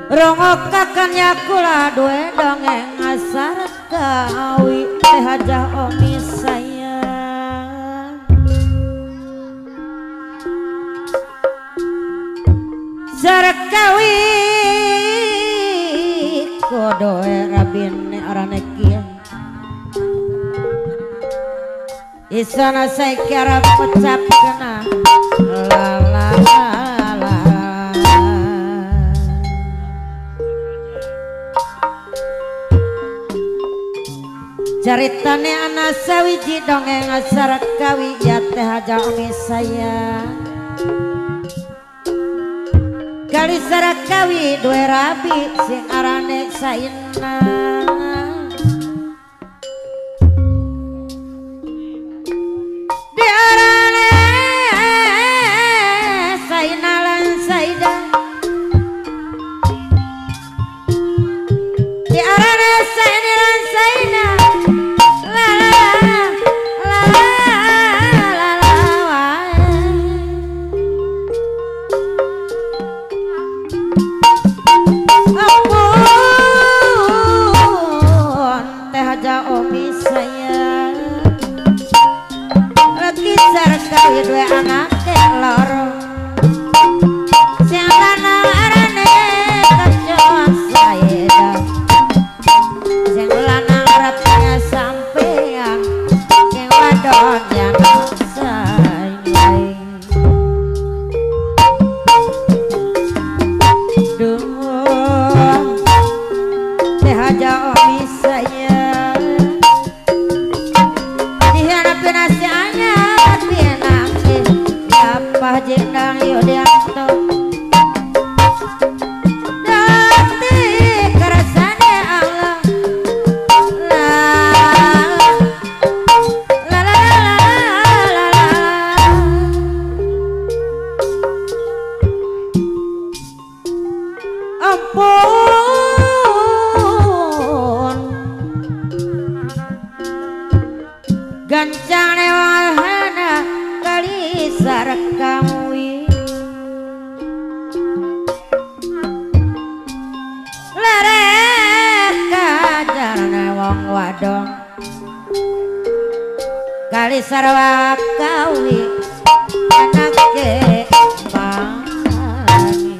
Rongok kakanya kula due dongeng asar kawi teh aja omi saya sarkawi kodoe rabine arane kieu isana saya kira pecap kena la caritane anak sawiji dongeng asar kawi ya teh aja omi saya kali sarakawi dua rabi sing arane saina di arane saina lan saida di arane saina lan saina dua anak loro sing lanang arane kecoa saeda sing lanang ratnya sampean sing wadon yang sayang duh teh aja omi saya diharapin nasianya jenang Yudianto dati kerasane Allah la la la ampun gancang wahana kali sarakawi lerek kajarane wong wadon kali sarwa kawi anake mani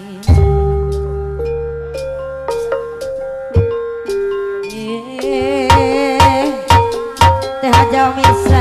teh aja misa